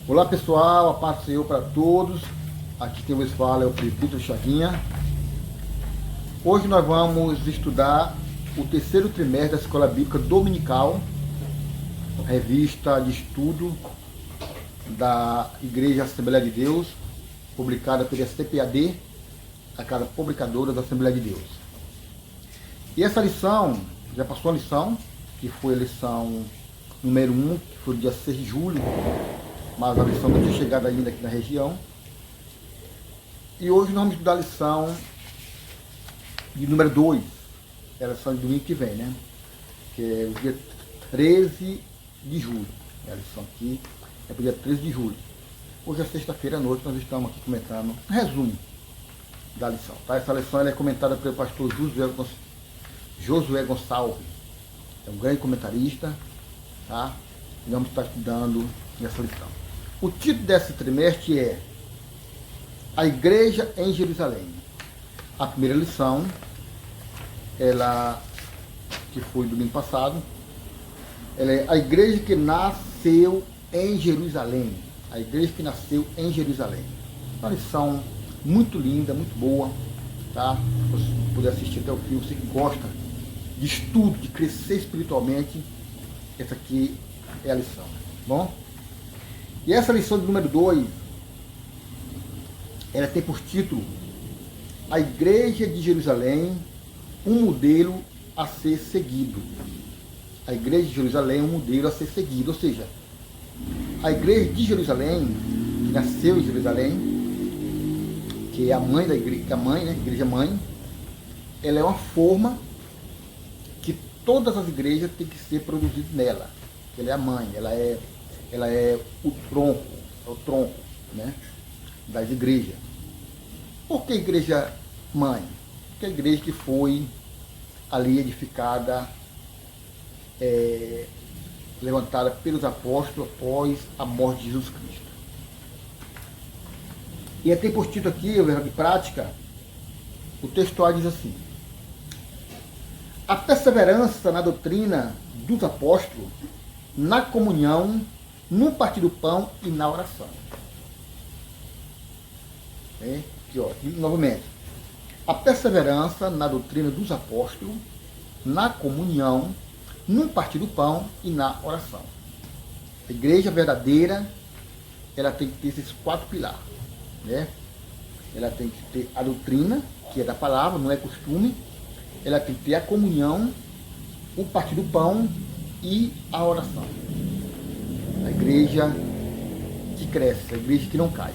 Olá pessoal, a paz do Senhor para todos. Aqui quem vos fala é o Presbítero Chaguinha. Hoje nós vamos estudar o terceiro trimestre da Escola Bíblica Dominical, revista de estudo da Igreja Assembleia de Deus, publicada pela CPAD, a casa publicadora da Assembleia de Deus. E essa lição, já passou a lição, que foi a lição número 1, que foi no dia 6 de julho, mas a lição não tinha chegado ainda aqui na região. E hoje nós vamos estudar a lição de número 2, é a lição de domingo que vem, né? Que é o dia 13 de julho. A lição aqui é para o dia 13 de julho. Hoje é sexta-feira à noite, nós estamos aqui comentando um resumo da lição. Tá? Essa lição ela é comentada pelo pastor Josué Gonçalves. É um grande comentarista, tá? E vamos estar estudando essa lição. O título desse trimestre é A Igreja em Jerusalém. A primeira lição, ela que foi domingo passado, ela é a igreja que nasceu em Jerusalém. A igreja que nasceu em Jerusalém. Uma lição muito linda, muito boa, tá? Se você puder assistir até o fim, você que gosta de estudo, de crescer espiritualmente, essa aqui é a lição, bom? E essa lição de número 2, ela tem por título A Igreja de Jerusalém, um modelo a ser seguido. A Igreja de Jerusalém é um modelo a ser seguido, ou seja, a Igreja de Jerusalém, que nasceu em Jerusalém, que é a mãe da igreja, a mãe, né, igreja mãe, ela é uma forma que todas as igrejas têm que ser produzidas nela. Ela é a mãe, ela é o tronco, né, das igrejas. Por que igreja mãe? Porque a igreja que foi ali edificada, levantada pelos apóstolos após a morte de Jesus Cristo. E tem por título aqui, o verbo de prática, o textual diz assim: a perseverança na doutrina dos apóstolos, na comunhão, no partir do pão e na oração. Aqui, ó, novamente. A perseverança na doutrina dos apóstolos, na comunhão, no partir do pão e na oração. A igreja verdadeira, ela tem que ter esses 4 pilares, né? Ela tem que ter a doutrina, que é da palavra, não é costume. Ela tem que ter a comunhão, o partir do pão e a oração. A igreja que cresce, a igreja que não cai.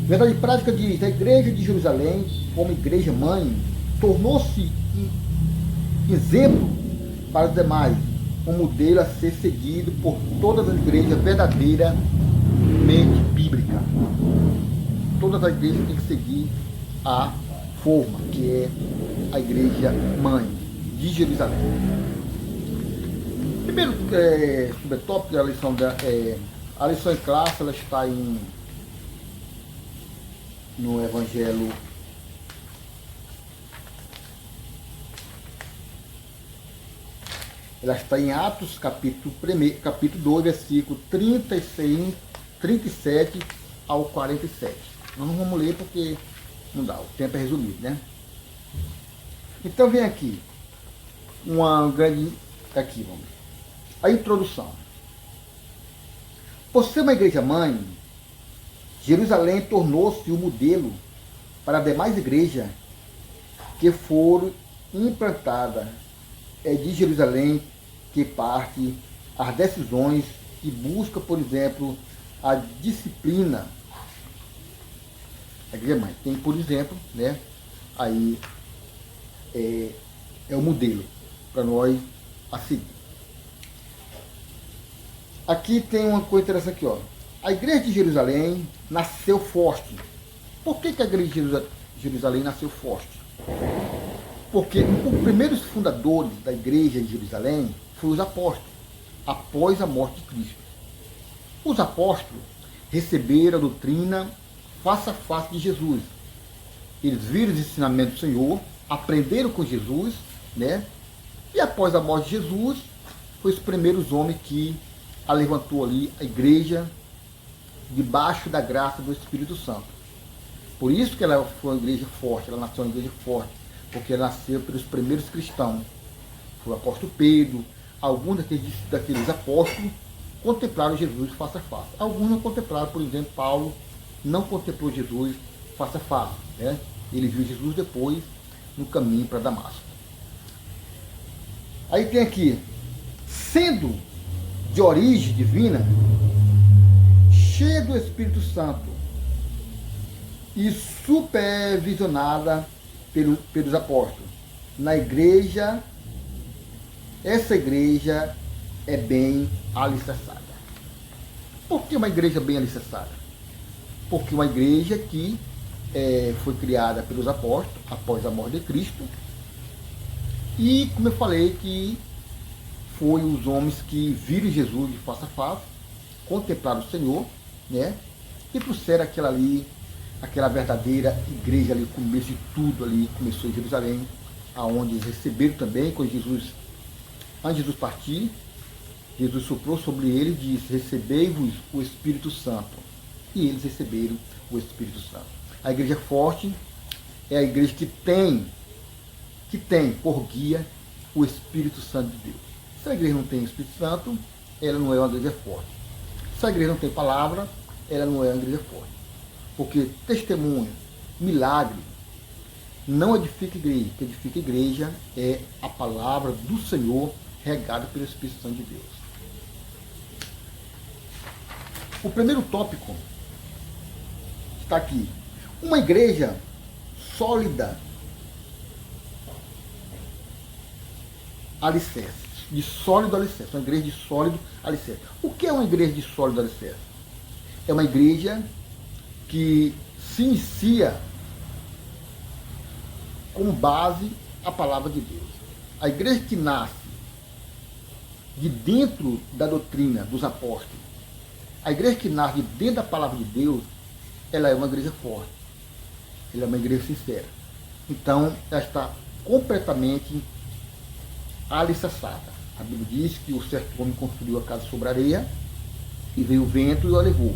Verdade prática diz: a igreja de Jerusalém, como igreja mãe, tornou-se exemplo para os demais, um modelo a ser seguido por todas as igrejas verdadeiramente bíblicas. Todas as igrejas têm que seguir a forma, que é a igreja mãe de Jerusalém. Primeiro subtópico, a lição em classe, ela está no Evangelho ela está em Atos, capítulo 2, versículo 37 ao 47. Nós não vamos ler porque não dá, o tempo é resumido, né? Então vem aqui uma grande, aqui vamos ver, a introdução. Por ser uma igreja mãe, Jerusalém tornou-se o modelo para as demais igrejas que foram implantadas. É de Jerusalém que parte as decisões e busca, por exemplo, a disciplina. A igreja mãe tem, por exemplo, né, aí é o modelo para nós a seguir. Aqui tem uma coisa interessante aqui, ó. A igreja de Jerusalém nasceu forte. Por que a igreja de Jerusalém nasceu forte? Porque os primeiros fundadores da igreja de Jerusalém foram os apóstolos, após a morte de Cristo. Os apóstolos receberam a doutrina face a face de Jesus. Eles viram os ensinamentos do Senhor, aprenderam com Jesus, né? E após a morte de Jesus, foi os primeiros homens que levantou ali a igreja debaixo da graça do Espírito Santo. Por isso que ela foi uma igreja forte, ela nasceu uma igreja forte, porque ela nasceu pelos primeiros cristãos. Foi o apóstolo Pedro, alguns daqueles apóstolos contemplaram Jesus face a face. Alguns não contemplaram, por exemplo, Paulo não contemplou Jesus face a face. Né? Ele viu Jesus depois no caminho para Damasco. Aí tem aqui, sendo de origem divina, cheia do Espírito Santo e supervisionada pelos apóstolos. Na igreja, essa igreja é bem alicerçada. Por que uma igreja bem alicerçada? Porque uma igreja que foi criada pelos apóstolos após a morte de Cristo e, como eu falei, que foi os homens que viram Jesus de face a face, contemplaram o Senhor, né? E trouxeram aquela verdadeira igreja ali, o começo de tudo ali, começou em Jerusalém, aonde eles receberam também, quando Jesus, antes de Jesus partir, Jesus soprou sobre eles e disse, recebei-vos o Espírito Santo. E eles receberam o Espírito Santo. A igreja forte é a igreja que tem por guia o Espírito Santo de Deus. Se a igreja não tem o Espírito Santo, ela não é uma igreja forte. Se a igreja não tem palavra, ela não é uma igreja forte. Porque testemunho, milagre, não edifica igreja. O que edifica igreja é a palavra do Senhor regada pelo Espírito Santo de Deus. O primeiro tópico está aqui. Uma igreja sólida, alicerce, de sólido alicerce. Uma igreja de sólido alicerce. O que é uma igreja de sólido alicerce? É uma igreja que se inicia com base a palavra de Deus. A igreja que nasce de dentro da doutrina dos apóstolos, a igreja que nasce de dentro da palavra de Deus, ela é uma igreja forte. Ela é uma igreja sincera. Então, ela está completamente alicerçada. A Bíblia diz que o certo homem construiu a casa sobre a areia e veio o vento e o levou.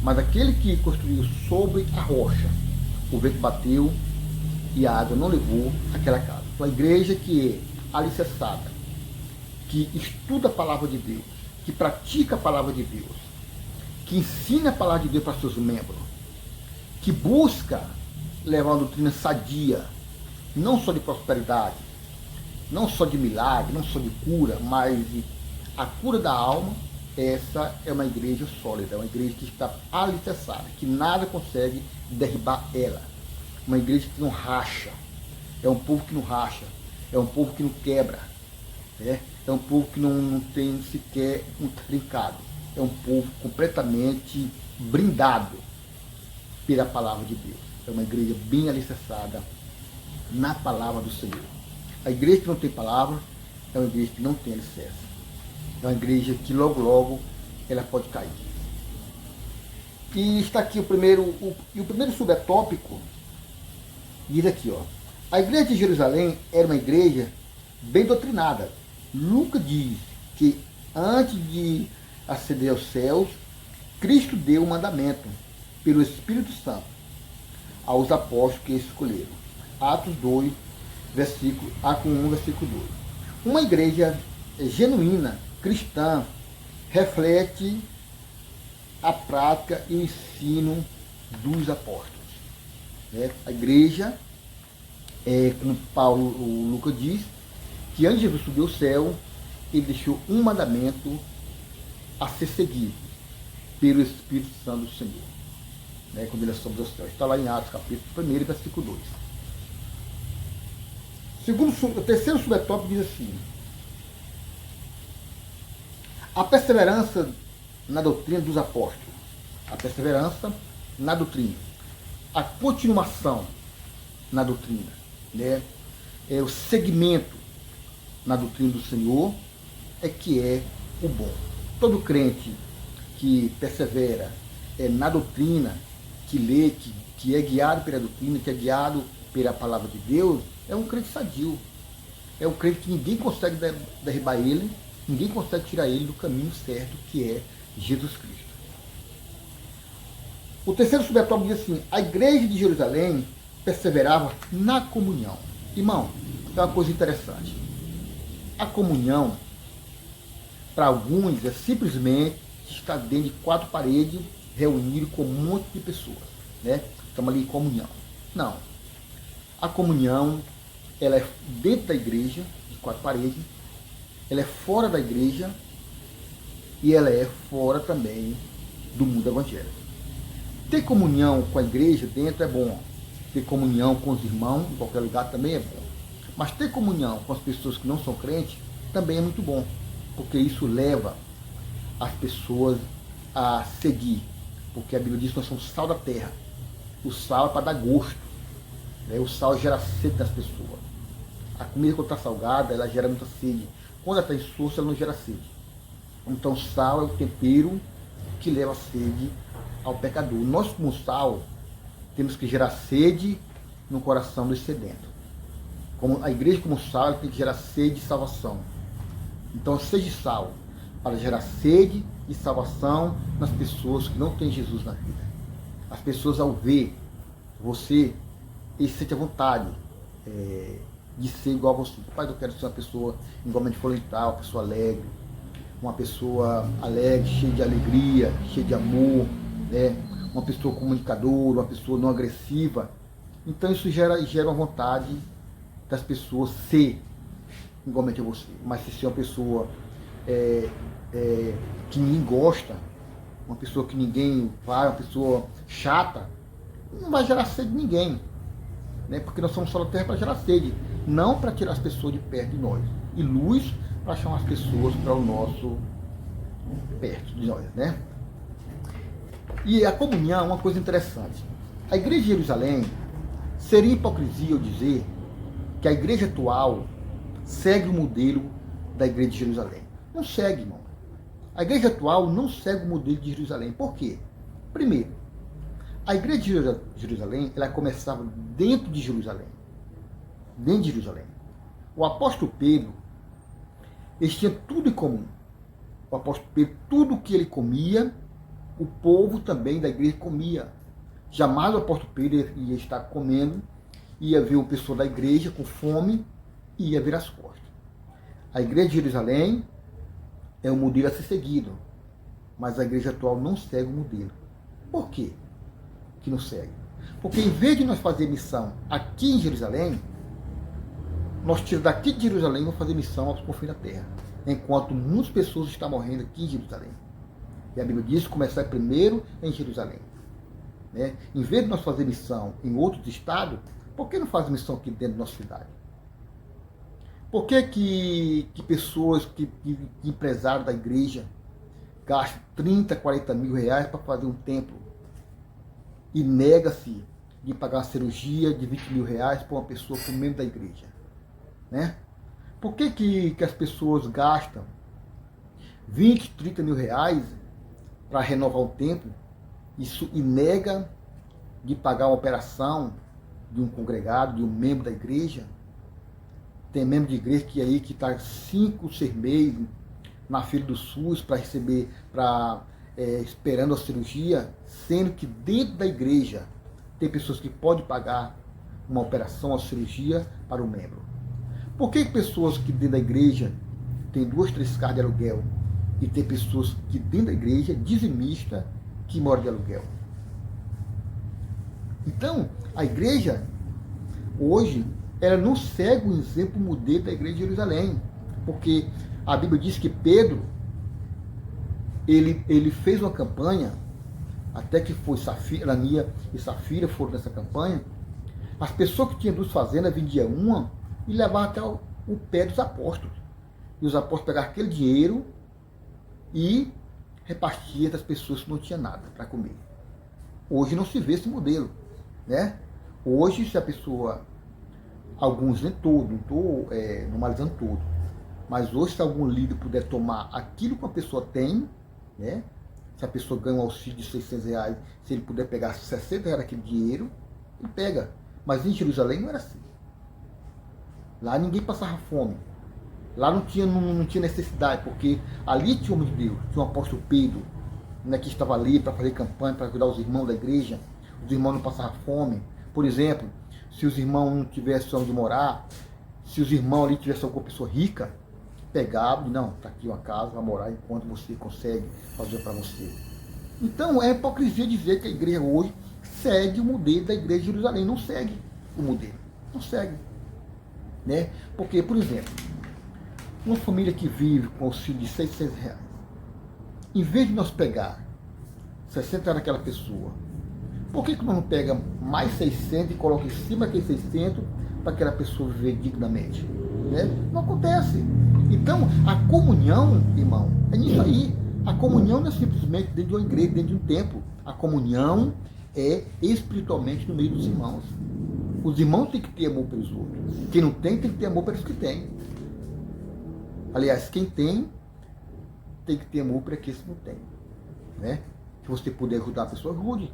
Mas aquele que construiu sobre a rocha, o vento bateu e a água não levou aquela casa. Então, a igreja que é alicerçada, que estuda a palavra de Deus, que pratica a palavra de Deus, que ensina a palavra de Deus para seus membros, que busca levar uma doutrina sadia, não só de prosperidade, não só de milagre, não só de cura, mas a cura da alma. Essa é uma igreja sólida, é uma igreja que está alicerçada, que nada consegue derribar ela. Uma igreja que não racha, é um povo que não racha, é um povo que não quebra, é um povo que não tem sequer um trincado, é um povo completamente brindado pela palavra de Deus. É uma igreja bem alicerçada na palavra do Senhor. A igreja que não tem palavra é uma igreja que não tem alicerce. É uma igreja que logo, logo, ela pode cair. E está aqui o primeiro subtópico, diz aqui, ó. A igreja de Jerusalém era uma igreja bem doutrinada. Lucas diz que antes de ascender aos céus, Cristo deu um mandamento pelo Espírito Santo aos apóstolos que escolheram. Atos 2, versículo 1, versículo 2. Uma igreja genuína, cristã, reflete a prática e o ensino dos apóstolos. A igreja, como o Lucas diz, que antes de Jesus subir ao céu, ele deixou um mandamento a ser seguido pelo Espírito Santo do Senhor, quando ele sobe ao céu. Está lá em Atos, capítulo 1, versículo 2. O terceiro subtópico diz assim: a perseverança na doutrina dos apóstolos. A perseverança na doutrina. A continuação na doutrina. O segmento na doutrina do Senhor que é o bom. Todo crente que persevera na doutrina, que lê, que é guiado pela doutrina, que é guiado pela palavra de Deus, é um crente sadio. É um crente que ninguém consegue derribar ele, Ninguém consegue tirar ele do caminho certo, que é Jesus Cristo. O terceiro subtópico diz assim: a igreja de Jerusalém perseverava na comunhão. Irmão, é uma coisa interessante. A comunhão, para alguns, é simplesmente estar dentro de quatro paredes, reunido com um monte de pessoas, né? Estamos ali em comunhão. Não. A comunhão, ela é dentro da igreja, de quatro paredes, ela é fora da igreja e ela é fora também do mundo evangélico. Ter comunhão com a igreja dentro é bom. Ter comunhão com os irmãos em qualquer lugar também é bom. Mas ter comunhão com as pessoas que não são crentes também é muito bom, porque isso leva as pessoas a seguir. Porque a Bíblia diz que nós somos sal da terra. O sal é para dar gosto, né? O sal gera sede das pessoas. A comida, quando está salgada, ela gera muita sede. Quando ela está insossa, ela não gera sede. Então, sal é o tempero que leva a sede ao pecador. Nós, como sal, temos que gerar sede no coração do sedento. Como a igreja, como sal, ela tem que gerar sede e salvação. Então, seja sal para gerar sede e salvação nas pessoas que não têm Jesus na vida. As pessoas, ao ver você, eles sentem a vontade de ser igual a você. Pai, eu quero ser uma pessoa igualmente florental, uma pessoa alegre, cheia de alegria, cheia de amor, né? Uma pessoa comunicadora, uma pessoa não agressiva. Então isso gera uma vontade das pessoas ser igualmente a você. Mas se ser uma pessoa que ninguém gosta, uma pessoa que ninguém vai, uma pessoa chata, não vai gerar sede de ninguém, né? Porque nós somos só da terra para gerar sede, não para tirar as pessoas de perto de nós, e luz para chamar as pessoas para o nosso perto de nós, né? E a comunhão é uma coisa interessante. A igreja de Jerusalém, seria hipocrisia eu dizer que a igreja atual segue o modelo da igreja de Jerusalém. Não segue, irmão. A igreja atual não segue o modelo de Jerusalém. Por quê? Primeiro, a igreja de Jerusalém, ela começava dentro de Jerusalém. Dentro de Jerusalém. O apóstolo Pedro, eles tinham tudo em comum. O apóstolo Pedro, tudo que ele comia, o povo também da igreja comia. Jamais o apóstolo Pedro ia estar comendo, ia ver uma pessoa da igreja com fome e ia virar as costas. A igreja de Jerusalém é um modelo a ser seguido, mas a igreja atual não segue o modelo. Por quê que não segue? Porque em vez de nós fazer missão aqui em Jerusalém, nós tiramos daqui de Jerusalém e vamos fazer missão aos confins da terra, enquanto muitas pessoas estão morrendo aqui em Jerusalém. E a Bíblia diz que começar primeiro em Jerusalém, né? Em vez de nós fazer missão em outros estados, por que não faz missão aqui dentro da nossa cidade? Por que pessoas, que empresários da igreja gastam 30, 40 mil reais para fazer um templo e nega-se de pagar uma cirurgia de 20 mil reais para uma pessoa como membro da igreja, né? Por que as pessoas gastam 20, 30 mil reais para renovar um templo e nega de pagar uma operação de um congregado, de um membro da igreja? Tem membro de igreja que está 5, 6 meses na fila do SUS para receber, esperando a cirurgia, sendo que dentro da igreja tem pessoas que podem pagar uma operação, uma cirurgia para o membro. Por que pessoas que dentro da igreja tem 2, 3 casas de aluguel e tem pessoas que dentro da igreja, dizimista, que moram de aluguel? Então, a igreja, hoje, ela não segue o exemplo modelo da igreja de Jerusalém, porque a Bíblia diz que Pedro, ele fez uma campanha, até que foi Anania e Safira foram nessa campanha. As pessoas que tinham 2 fazendas vendiam uma e levavam até o pé dos apóstolos. E os apóstolos pegavam aquele dinheiro e repartiam das pessoas que não tinham nada para comer. Hoje não se vê esse modelo, né? Hoje, se a pessoa, alguns, nem todo, não estou normalizando todo, mas hoje, se algum líder puder tomar aquilo que a pessoa tem, né? Se a pessoa ganha um auxílio de 600 reais, se ele puder pegar 60 reais daquele dinheiro, ele pega. Mas em Jerusalém não era assim. Lá ninguém passava fome. Lá não tinha necessidade, porque ali tinha o homem de Deus, tinha o apóstolo Pedro, né, que estava ali para fazer campanha, para ajudar os irmãos da igreja, os irmãos não passavam fome. Por exemplo, se os irmãos não tivessem onde morar, se os irmãos ali tivessem alguma pessoa rica, pegava e não, está aqui uma casa, vai morar enquanto você consegue fazer para você. Então é hipocrisia dizer que a igreja hoje segue o modelo da igreja de Jerusalém. Não segue o modelo, não segue. Né? Porque, por exemplo, uma família que vive com auxílio de R$ 600, em vez de nós pegar 60 naquela pessoa, por que nós não pega mais 600 e coloca em cima daqueles 600 para aquela pessoa viver dignamente? Né? Não acontece. Então, a comunhão, irmão, é nisso aí. A comunhão não é simplesmente dentro de uma igreja, dentro de um templo. A comunhão é espiritualmente no meio dos irmãos. Os irmãos têm que ter amor pelos outros. Quem não tem que ter amor pelos que tem. Aliás, quem tem que ter amor para aqueles que não têm. Né? Se você puder ajudar a pessoa, ajude.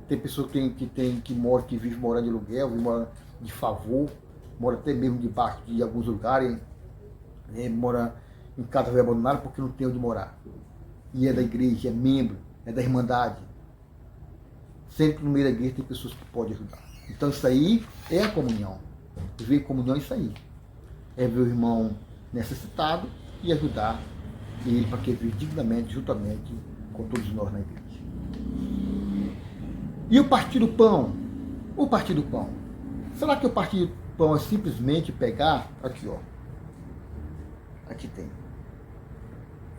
Tem pessoas que vive morando de aluguel, vive morando de favor, mora até mesmo debaixo de alguns lugares, né? Mora em casa abandonada porque não tem onde morar. E é da igreja, é membro, é da irmandade. Sempre no meio da igreja tem pessoas que podem ajudar. Então isso aí é a comunhão. Viver em comunhão é isso aí. É ver o irmão necessitado e ajudar ele para que ele viva dignamente, juntamente com todos nós na igreja. E o partir do pão? O partir do pão. Será que o partir do pão é simplesmente pegar, aqui ó, aqui tem,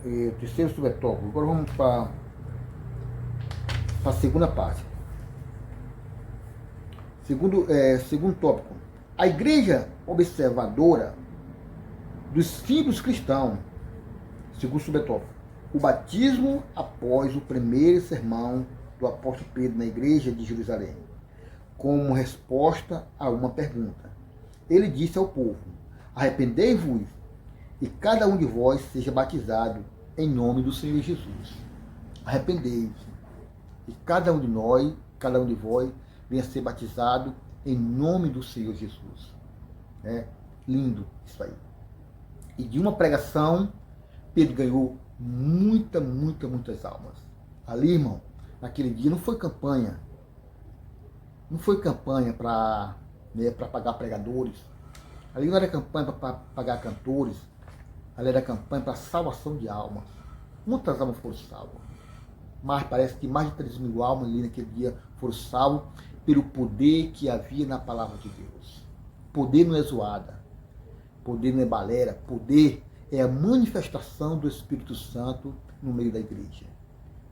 o terceiro subtópico. Agora vamos para a segunda parte. Segundo tópico. A igreja observadora dos símbolos cristãos. Segundo subtópico. O batismo após o primeiro sermão do apóstolo Pedro na igreja de Jerusalém, como resposta a uma pergunta. Ele disse ao povo: arrependei-vos e cada um de vós seja batizado em nome do Senhor Jesus. Arrependei-vos e cada um de vós venha ser batizado em nome do Senhor Jesus. É lindo isso aí. E de uma pregação, Pedro ganhou muitas almas. Ali, irmão, naquele dia não foi campanha. Não foi campanha para pagar pregadores. Ali não era campanha para pagar cantores. Ali era campanha para salvação de almas. Muitas almas foram salvas. Mas parece que mais de 3.000 almas ali naquele dia foram salvas pelo poder que havia na palavra de Deus. Poder não é zoada. Poder não é balera. Poder é a manifestação do Espírito Santo no meio da igreja.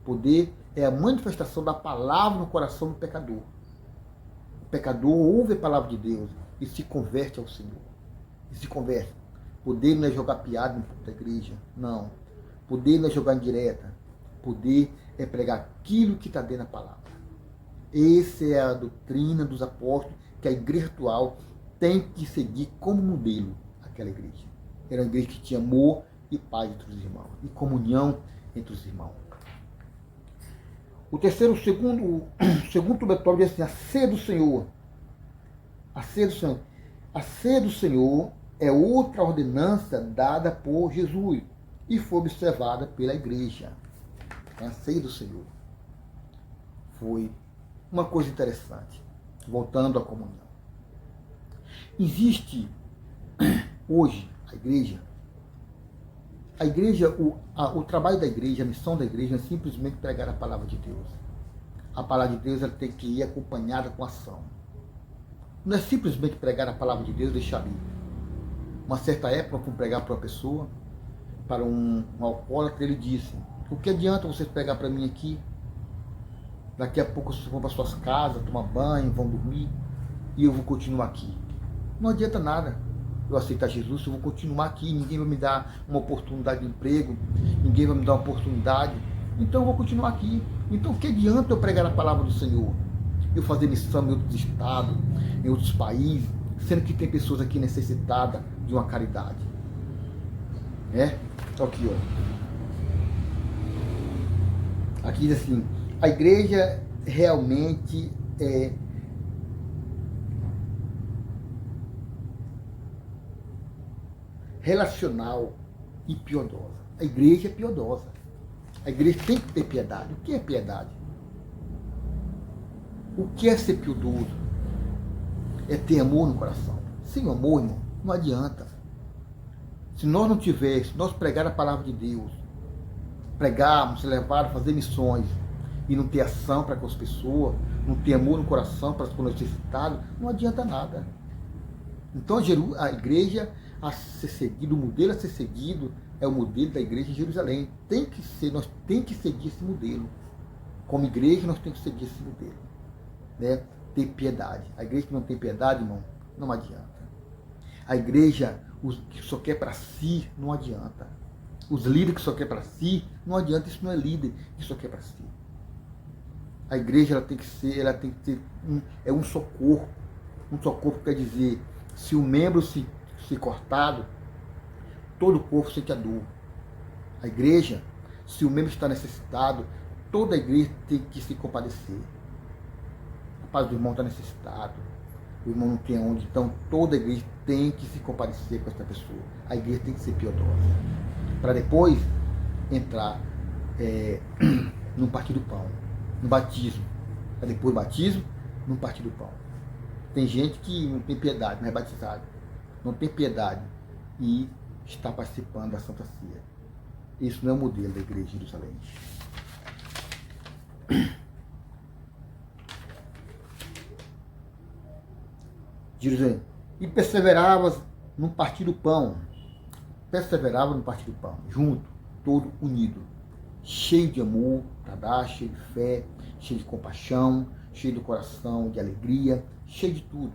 Poder é a manifestação da palavra no coração do pecador. O pecador ouve a palavra de Deus e se converte ao Senhor. E se converte. Poder não é jogar piada no púlpito da igreja. Não. Poder não é jogar indireta. Poder é pregar aquilo que está dentro da palavra. Essa é a doutrina dos apóstolos que a igreja atual tem que seguir como modelo aquela igreja. Era uma igreja que tinha amor e paz entre os irmãos. E comunhão entre os irmãos. O segundo metódico diz assim: a ceia do Senhor. A ceia do Senhor. A ceia do Senhor é outra ordenança dada por Jesus e foi observada pela igreja. A ceia do Senhor foi uma coisa interessante. Voltando à comunhão. Existe hoje a igreja, o trabalho da igreja, a missão da igreja é simplesmente pregar a palavra de Deus. A palavra de Deus ela tem que ir acompanhada com ação. Não é simplesmente pregar a palavra de Deus e deixar ali. Uma certa época, fui pregar para uma pessoa, para um alcoólatra, ele disse: o que adianta vocês pregar para mim aqui? Daqui a pouco vocês vão para suas casas, tomar banho, vão dormir, e eu vou continuar aqui. Não adianta nada eu aceitar Jesus, eu vou continuar aqui, ninguém vai me dar uma oportunidade de emprego, ninguém vai me dar uma oportunidade, então eu vou continuar aqui. Então o que adianta eu pregar a palavra do Senhor? Eu fazer missão em outros estados, em outros países, sendo que tem pessoas aqui necessitadas de uma caridade. Aqui, ó. Aqui diz assim: a igreja realmente relacional e piedosa. A igreja é piedosa. A igreja tem que ter piedade. O que é piedade? O que é ser piedoso? É ter amor no coração. Sem amor, irmão, não adianta. Se nós não tivermos, se nós pregar a palavra de Deus, pregarmos, levar, fazer missões, e não ter ação para com as pessoas, não ter amor no coração para os necessitados, não adianta nada. Então a igreja a ser seguido, o modelo a ser seguido é o modelo da igreja em Jerusalém. Tem que ser, nós temos que seguir esse modelo. Como igreja, nós temos que seguir esse modelo. Né? Ter piedade. A igreja que não tem piedade, irmão, não adianta. A igreja que só quer para si, não adianta. Os líderes que só quer para si, não adianta. Isso não é líder que só quer para si. A igreja ela tem que ter um só corpo. Um só corpo quer dizer, se o membro se cortado, todo o corpo sente a dor. A igreja, se o membro está necessitado, toda a igreja tem que se compadecer. Rapaz, o irmão está necessitado, o irmão não tem onde, então toda a igreja tem que se compadecer com essa pessoa. A igreja tem que ser piedosa. Para depois entrar no partir do pão, no batismo. Para depois do batismo, no partir do pão. Tem gente que não tem piedade, não é batizado. Não tem piedade e está participando da Santa Ceia. Isso não é o modelo da igreja de Jerusalém. Jerusalém. E perseveravas no partir do pão. Perseverava no partir do pão, junto, todo unido, cheio de amor, cheio de fé, cheio de compaixão, cheio do coração, de alegria, cheio de tudo.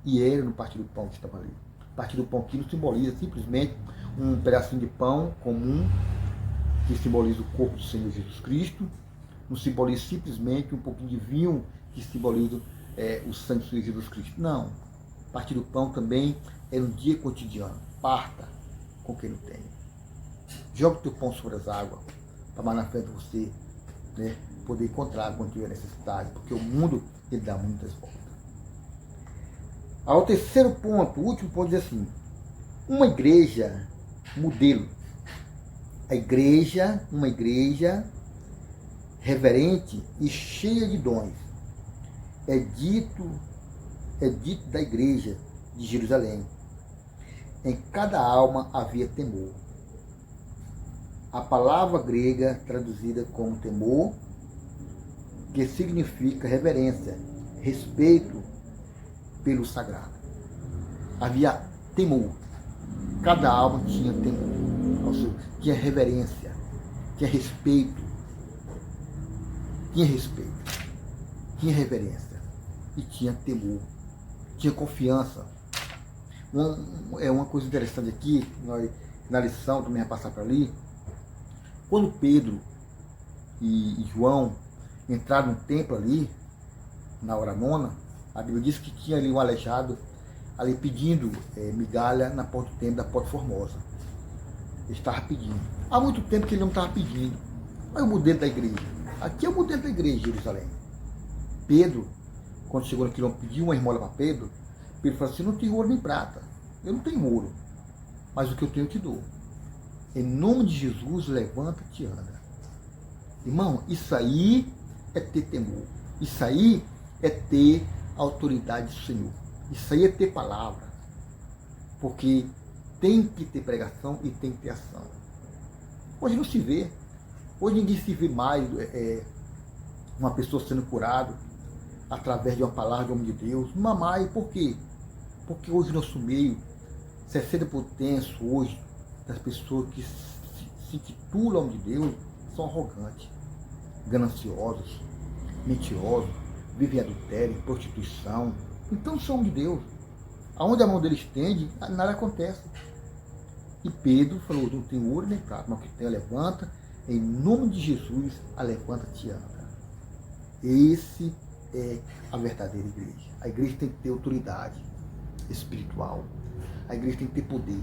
E era no partir do pão que estava ali. O partir do pão que não simboliza simplesmente um pedacinho de pão comum, que simboliza o corpo do Senhor Jesus Cristo, não simboliza simplesmente um pouquinho de vinho, que simboliza o sangue do Senhor Jesus Cristo. Não. Partir do pão também é um dia cotidiano. Parta com quem não tem. Joga o teu pão sobre as águas, para mais na frente você, né, poder encontrar quando tiver necessidade, porque o mundo ele dá muitas voltas. Ao terceiro ponto, o último ponto diz assim: uma igreja modelo. Uma igreja reverente e cheia de dons. É dito da igreja de Jerusalém. Em cada alma havia temor. A palavra grega traduzida como temor, que significa reverência, respeito pelo sagrado. Havia temor. Cada alma tinha temor. Ou seja, tinha reverência, tinha respeito. Tinha reverência e tinha temor. Tinha confiança. Uma coisa interessante aqui, na lição, também vai passar para ali, quando Pedro e João entraram no templo ali, na hora nona, a Bíblia diz que tinha ali um aleijado, ali pedindo migalha na porta do templo da Porta Formosa. Ele estava pedindo. Há muito tempo que ele não estava pedindo. Olha o modelo da igreja. Aqui é o modelo da igreja de Jerusalém. Pedro, quando chegou naquele homem, pediu uma esmola para Pedro, Pedro falou assim: não tenho ouro nem prata, eu não tenho ouro, mas o que eu tenho eu te dou. Em nome de Jesus, levanta-te e anda. Irmão, isso aí é ter temor. Isso aí é ter a autoridade do Senhor. Isso aí é ter palavra. Porque tem que ter pregação e tem que ter ação. Hoje não se vê. Hoje ninguém se vê mais uma pessoa sendo curada através de uma palavra de homem de Deus. Não há mais. Por quê? Porque hoje nosso meio, 60% hoje das pessoas que se intitulam homem de Deus são arrogantes, gananciosos, mentirosos, vivem em adultério, em prostituição. Então são de Deus. Aonde a mão deles estende, nada acontece. E Pedro falou: não tem ouro nem prata, mas o que tem, levanta, em nome de Jesus, a levanta-te e anda. Esse é a verdadeira igreja. A igreja tem que ter autoridade espiritual. A igreja tem que ter poder.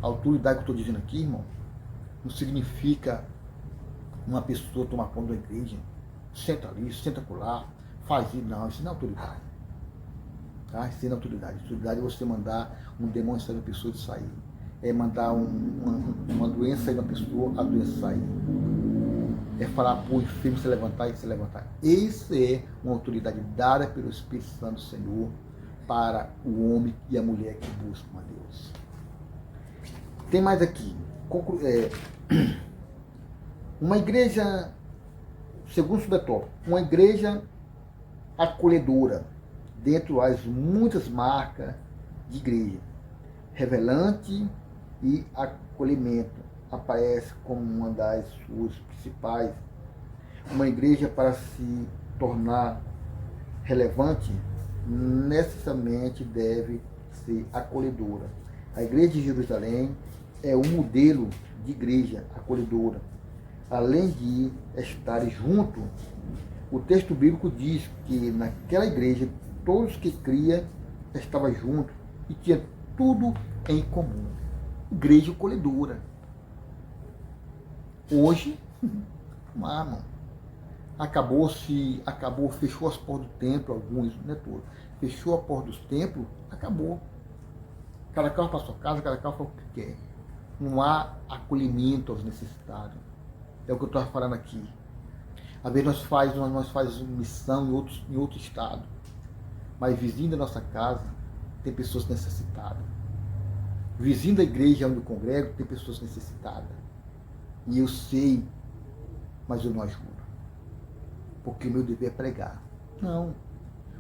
A autoridade que eu estou dizendo aqui, irmão, não significa uma pessoa tomar conta da igreja, senta ali, senta lá, faz isso. Não, isso não é autoridade. Tá? Isso não é autoridade. Autoridade é você mandar um demônio sair da pessoa e sair. é mandar uma doença em uma pessoa, a doença sair. É falar para o enfermo se levantar e se levantar. Isso é uma autoridade dada pelo Espírito Santo do Senhor para o homem e a mulher que buscam a Deus. Tem mais aqui. Uma igreja, segundo o subtópico, uma igreja acolhedora, dentro das muitas marcas de igreja. Revelante e acolhimento aparece como uma das suas principais. Uma igreja, para se tornar relevante, necessariamente deve ser acolhedora. A igreja de Jerusalém é um modelo de igreja acolhedora. Além de estar junto, o texto bíblico diz que naquela igreja todos que criam estavam juntos e tinham tudo em comum. Igreja acolhedora. Hoje, mano, fechou as portas do templo, alguns, não é todos. Fechou a porta dos templos, acabou. Cada carro para sua casa, cada carro faz o que quer. Não há acolhimento aos necessitados. É o que eu estou falando aqui. Às vezes nós fazemos missão em outro estado, mas vizinho da nossa casa tem pessoas necessitadas. Vizinho da igreja onde eu congrego tem pessoas necessitadas. E eu sei, mas eu não ajudo. Porque o meu dever é pregar. Não.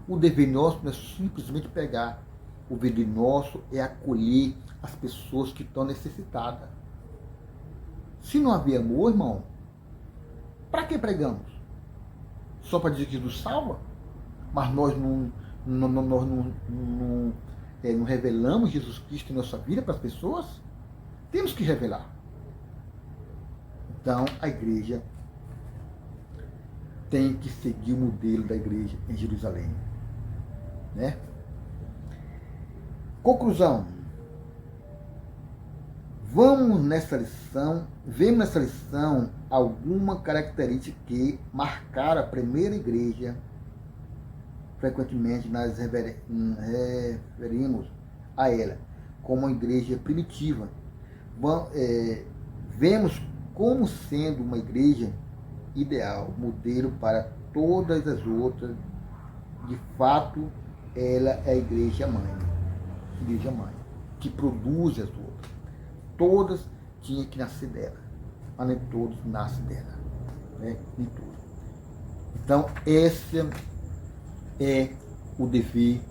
O dever nosso não é simplesmente pregar. O dever nosso é acolher as pessoas que estão necessitadas. Se não haver amor, irmão, para que pregamos? Só para dizer que Jesus salva? Mas nós não revelamos Jesus Cristo em nossa vida para as pessoas? Temos que revelar. Então, a igreja tem que seguir o modelo da igreja em Jerusalém. Né? Conclusão. Vemos nessa lição alguma característica que marcaram a primeira igreja. Frequentemente nós referimos a ela como uma igreja primitiva. Vemos como sendo uma igreja ideal, modelo para todas as outras. De fato, ela é a igreja mãe, que produz as outras. Todas tinham que nascer dela, mas nem todos nascem dela, né? Nem todos. Então, esse é o dever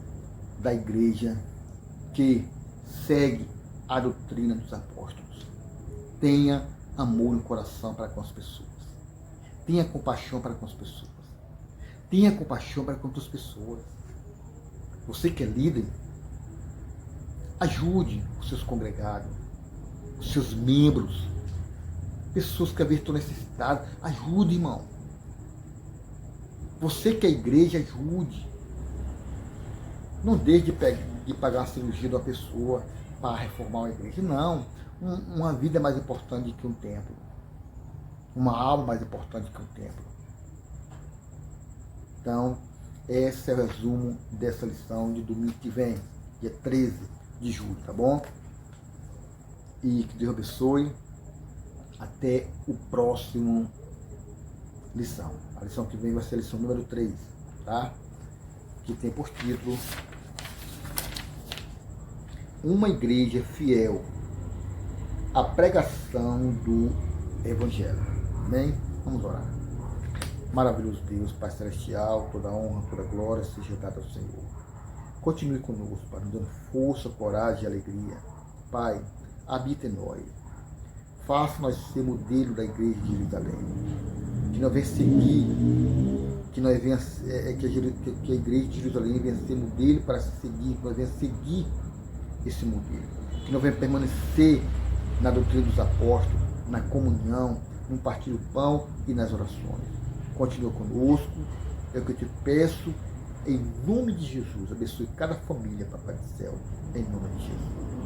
da igreja que segue a doutrina dos apóstolos. Tenha amor no coração para com as pessoas. Tenha compaixão para com as pessoas. Tenha compaixão para com outras pessoas. Você que é líder, ajude os seus congregados, os seus membros, pessoas que às vezes estão necessitadas. Ajude, irmão. Você que é igreja, ajude. Não deixe de pagar a cirurgia de uma pessoa para reformar uma igreja. Não. Uma vida é mais importante que um templo. Uma alma mais importante que um templo. Então, esse é o resumo dessa lição de domingo que vem, dia 13 de julho, tá bom? E que Deus abençoe. Até o próximo lição. A lição que vem vai ser a lição número 3, tá? Que tem por título Uma Igreja Fiel à Pregação do Evangelho. Amém? Vamos orar. Maravilhoso Deus, Pai Celestial, toda honra, toda glória seja dada ao Senhor. Continue conosco, Pai, nos dando força, coragem e alegria. Pai, habita em nós. Faça nós ser modelo da igreja de Jerusalém. Que nós venhamos seguir, que a igreja de Jerusalém venha ser modelo para se seguir, que nós venhamos seguir esse modelo. Que nós venhamos permanecer na doutrina dos apóstolos, na comunhão, no partir do pão e nas orações. Continua conosco, é o que eu te peço, em nome de Jesus. Abençoe cada família, Papai do Céu, em nome de Jesus.